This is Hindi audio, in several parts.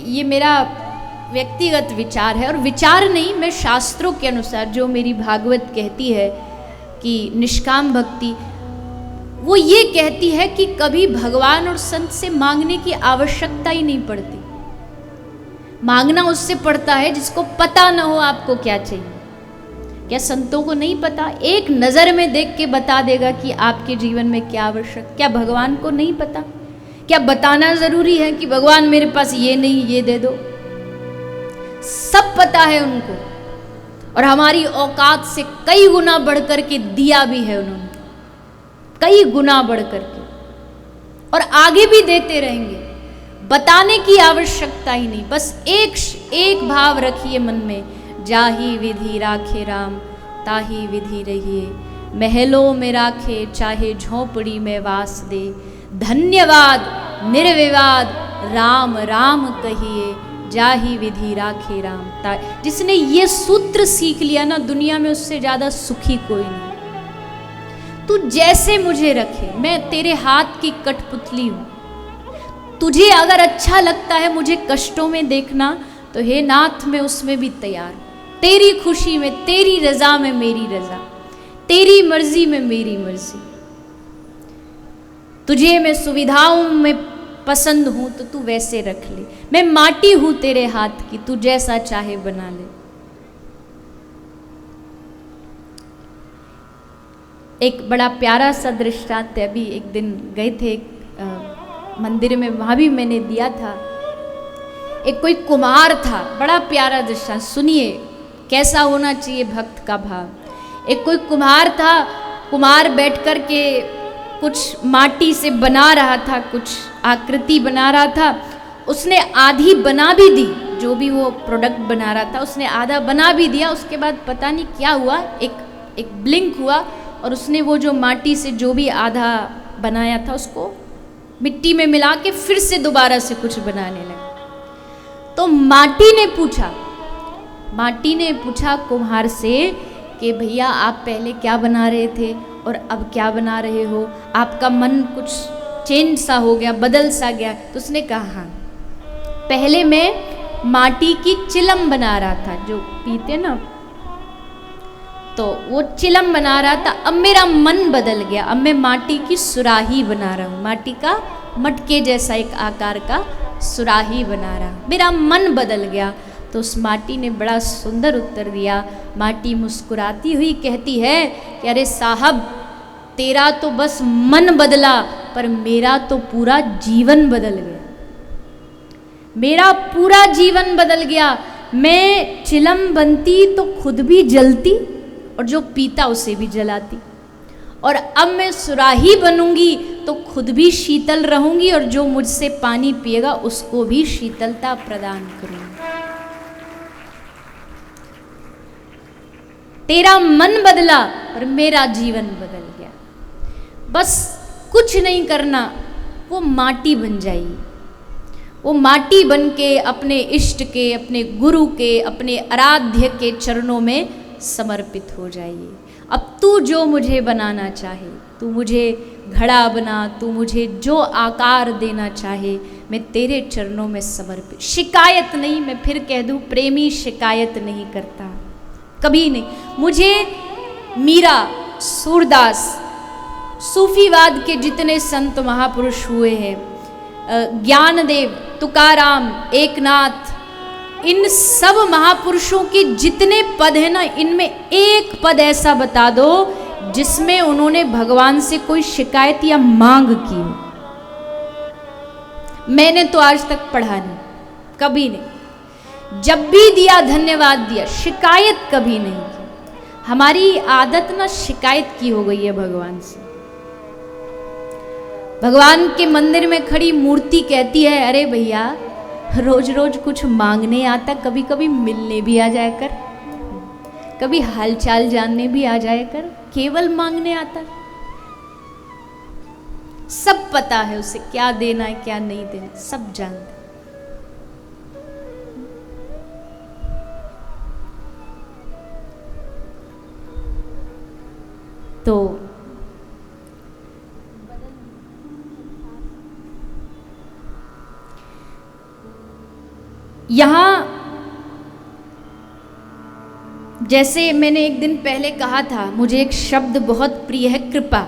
ये मेरा व्यक्तिगत विचार है, और विचार नहीं, मैं शास्त्रों के अनुसार जो मेरी भागवत कहती है कि निष्काम भक्ति, वो ये कहती है कि कभी भगवान और संत से मांगने की आवश्यकता ही नहीं पड़ती। मांगना उससे पड़ता है जिसको पता ना हो आपको क्या चाहिए। क्या संतों को नहीं पता? एक नज़र में देख के बता देगा कि आपके जीवन में क्या आवश्यक। क्या भगवान को नहीं पता? क्या बताना जरूरी है कि भगवान मेरे पास ये नहीं, ये दे दो? सब पता है उनको, और हमारी औकात से कई गुना बढ़कर के दिया भी है उन्होंने, कई गुना बढ़कर के, और आगे भी देते रहेंगे। बताने की आवश्यकता ही नहीं, बस एक भाव रखिए मन में, जाही विधि राखे राम ताही विधि रहिए, महलों में राखे चाहे झोंपड़ी में वास दे, धन्यवाद निर्विवाद राम राम कहिए, जाही विधि राखे राम ता। जिसने ये सूत्र सीख लिया ना, दुनिया में उससे ज्यादा सुखी कोई नहीं। तू जैसे मुझे रखे, मैं तेरे हाथ की कठपुतली हूं। तुझे अगर अच्छा लगता है मुझे कष्टों में देखना, तो हे नाथ मैं उसमें भी तैयार। तेरी खुशी में, तेरी रजा में मेरी रजा, तेरी मर्जी में मेरी मर्जी। तुझे मैं सुविधाओं में पसंद हूं तो तू वैसे रख ले। मैं माटी हूं तेरे हाथ की, तू जैसा चाहे बना ले। एक बड़ा प्यारा सा दृष्टांत है, अभी एक दिन गए थे मंदिर में, वहां भी मैंने दिया था। एक कोई कुम्हार था, बड़ा प्यारा दृष्टांत, सुनिए कैसा होना चाहिए भक्त का भाव। एक कोई कुम्हार था, कुम्हार बैठ कर के कुछ माटी से बना रहा था, कुछ आकृति बना रहा था। उसने आधी बना भी दी, जो भी वो प्रोडक्ट बना रहा था उसने आधा बना भी दिया। उसके बाद पता नहीं क्या हुआ, एक ब्लिंक हुआ, और उसने वो जो माटी से जो भी आधा बनाया था उसको मिट्टी में मिला के फिर से दोबारा से कुछ बनाने लगा। तो माटी ने पूछा कुम्हार से कि भैया आप पहले क्या बना रहे थे और अब क्या बना रहे हो? आपका मन कुछ चेंज सा हो गया, बदल सा गया। तो उसने कहा हाँ, पहले मैं माटी की चिलम बना रहा था, जो पीते ना, तो वो चिलम बना रहा था। अब मेरा मन बदल गया, अब मैं माटी की सुराही बना रहा हूँ, माटी का मटके जैसा एक आकार का सुराही बना रहा, मेरा मन बदल गया। तो उस माटी ने बड़ा सुंदर उत्तर दिया। माटी मुस्कुराती हुई कहती है कि अरे साहब, तेरा तो बस मन बदला, पर मेरा तो पूरा जीवन बदल गया। मेरा पूरा जीवन बदल गया। मैं चिलम बनती तो खुद भी जलती और जो पीता उसे भी जलाती, और अब मैं सुराही बनूंगी तो खुद भी शीतल रहूंगी और जो मुझसे पानी पिएगा उसको भी शीतलता प्रदान करूंगी। तेरा मन बदला और मेरा जीवन बदल गया। बस कुछ नहीं करना, वो माटी बन जाइए। वो माटी बन के अपने इष्ट के, अपने गुरु के, अपने आराध्य के चरणों में समर्पित हो जाइए। अब तू जो मुझे बनाना चाहे, तू मुझे घड़ा बना, तू मुझे जो आकार देना चाहे, मैं तेरे चरणों में समर्पित। शिकायत नहीं, मैं फिर कह दूं, प्रेमी शिकायत नहीं करता, कभी नहीं। मुझे मीरा, सूरदास, सूफीवाद के जितने संत महापुरुष हुए हैं, ज्ञानदेव, तुकाराम, एकनाथ, इन सब महापुरुषों के जितने पद हैं ना, इनमें एक पद ऐसा बता दो जिसमें उन्होंने भगवान से कोई शिकायत या मांग की हो। मैंने तो आज तक पढ़ा नहीं, कभी नहीं। जब भी दिया धन्यवाद दिया, शिकायत कभी नहीं की। हमारी आदत ना शिकायत की हो गई है भगवान से। भगवान के मंदिर में खड़ी मूर्ति कहती है, अरे भैया रोज रोज कुछ मांगने आता, कभी कभी मिलने भी आ जाया कर, कभी हालचाल जानने भी आ जाया कर, केवल मांगने आता। सब पता है उसे क्या देना है क्या नहीं देना, सब जानता। तो यहाँ जैसे मैंने एक दिन पहले कहा था, मुझे एक शब्द बहुत प्रिय है, कृपा।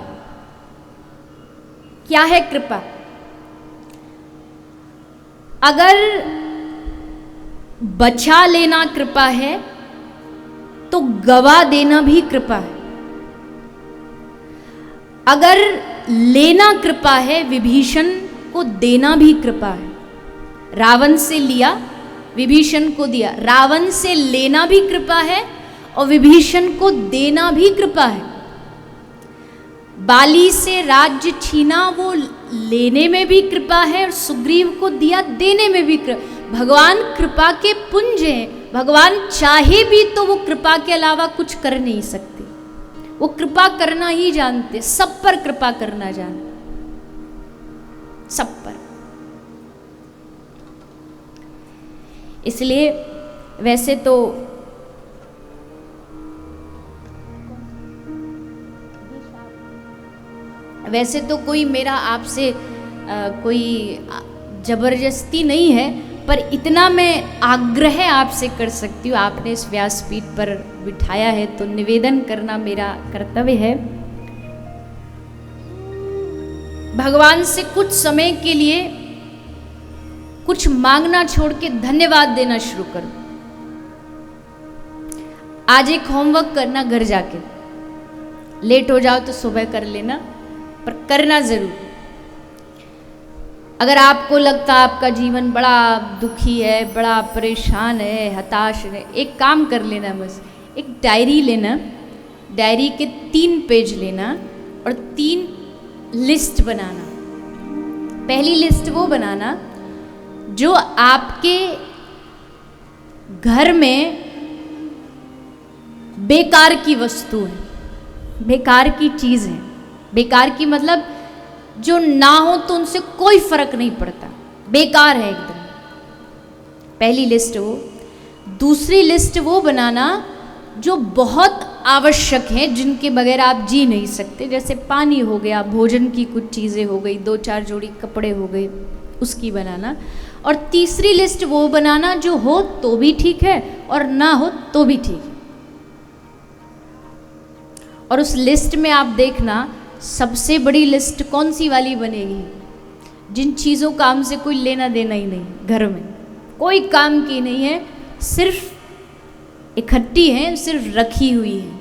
क्या है कृपा? अगर बचा लेना कृपा है तो गवा देना भी कृपा है। अगर लेना कृपा है, विभीषण को देना भी कृपा है। रावण से लिया, विभीषण को दिया। रावण से लेना भी कृपा है और विभीषण को देना भी कृपा है। बाली से राज्य छीना, वो लेने में भी कृपा है, और सुग्रीव को दिया, देने में भी कृपा। भगवान कृपा के पुंज हैं। भगवान चाहे भी तो वो कृपा के अलावा कुछ कर नहीं सकते। वो कृपा करना ही जानते, सब पर कृपा करना जानते, सब पर। इसलिए वैसे तो कोई मेरा आपसे कोई जबरदस्ती नहीं है, पर इतना मैं आग्रह आपसे कर सकती हूँ। आपने इस व्यासपीठ पर बिठाया है तो निवेदन करना मेरा कर्तव्य है। भगवान से कुछ समय के लिए कुछ मांगना छोड़ के धन्यवाद देना शुरू करो। आज एक होमवर्क करना, घर जाके लेट हो जाओ तो सुबह कर लेना, पर करना जरूर। अगर आपको लगता आपका जीवन बड़ा दुखी है, बड़ा परेशान है, हताश है, एक काम कर लेना, बस एक डायरी लेना, डायरी के 3 पेज लेना और 3 लिस्ट बनाना। पहली लिस्ट वो बनाना जो आपके घर में बेकार की वस्तु है, बेकार की चीज है। बेकार की मतलब जो ना हो तो उनसे कोई फर्क नहीं पड़ता, बेकार है एकदम। पहली लिस्ट वो। दूसरी लिस्ट वो बनाना जो बहुत आवश्यक है, जिनके बगैर आप जी नहीं सकते, जैसे पानी हो गया, भोजन की कुछ चीज़ें हो गई, 2-4 जोड़ी कपड़े हो गए, उसकी बनाना। और तीसरी लिस्ट वो बनाना जो हो तो भी ठीक है और ना हो तो भी ठीक है। और उस लिस्ट में आप देखना सबसे बड़ी लिस्ट कौन सी वाली बनेगी? जिन चीज़ों का हमसे कोई लेना देना ही नहीं, घर में कोई काम की नहीं है, सिर्फ इकट्ठी है, सिर्फ रखी हुई है।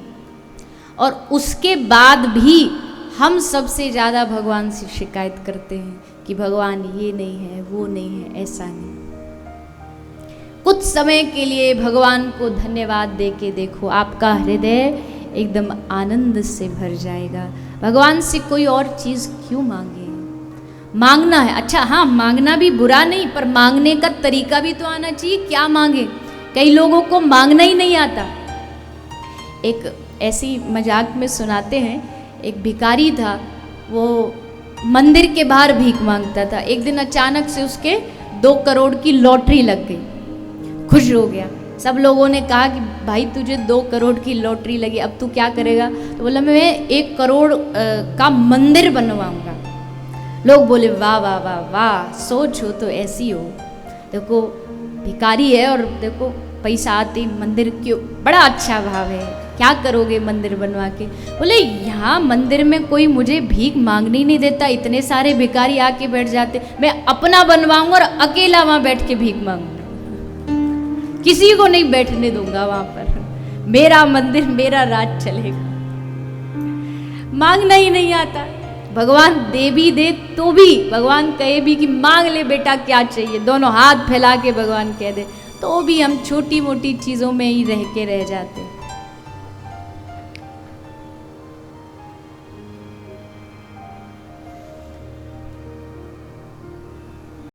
और उसके बाद भी हम सबसे ज़्यादा भगवान से शिकायत करते हैं कि भगवान ये नहीं है, वो नहीं है, ऐसा नहीं। कुछ समय के लिए भगवान को धन्यवाद दे के देखो, आपका हृदय एकदम आनंद से भर जाएगा। भगवान से कोई और चीज़ क्यों मांगे? मांगना है, अच्छा हाँ, मांगना भी बुरा नहीं, पर मांगने का तरीका भी तो आना चाहिए। क्या मांगे? कई लोगों को मांगना ही नहीं आता। एक ऐसी मजाक में सुनाते हैं, एक भिखारी था, वो मंदिर के बाहर भीख मांगता था। एक दिन अचानक से उसके 2 करोड़ की लॉटरी लग गई। खुश हो गया। सब लोगों ने कहा कि भाई तुझे 2 करोड़ की लॉटरी लगी, अब तू क्या करेगा? तो बोला मैं 1 करोड़ का मंदिर बनवाऊंगा। लोग बोले वाह वाह वाह वाह, सोच हो तो ऐसी हो। देखो भिखारी है और देखो पैसा आते मंदिर क्यों, बड़ा अच्छा भाव है, क्या करोगे मंदिर बनवा के? बोले यहाँ मंदिर में कोई मुझे भीख मांगनी नहीं देता, इतने सारे भिखारी आके बैठ जाते, मैं अपना बनवाऊंगा और अकेला वहाँ बैठ के भीख मांगूंगा, किसी को नहीं बैठने दूंगा वहां पर, मेरा मंदिर मेरा राज चलेगा। मांगना ही नहीं आता। भगवान दे भी दे तो भी, भगवान कहे भी कि मांग ले बेटा क्या चाहिए, दोनों हाथ फैला के भगवान कह दे, तो भी हम छोटी मोटी चीज़ों में ही रह के रह जाते।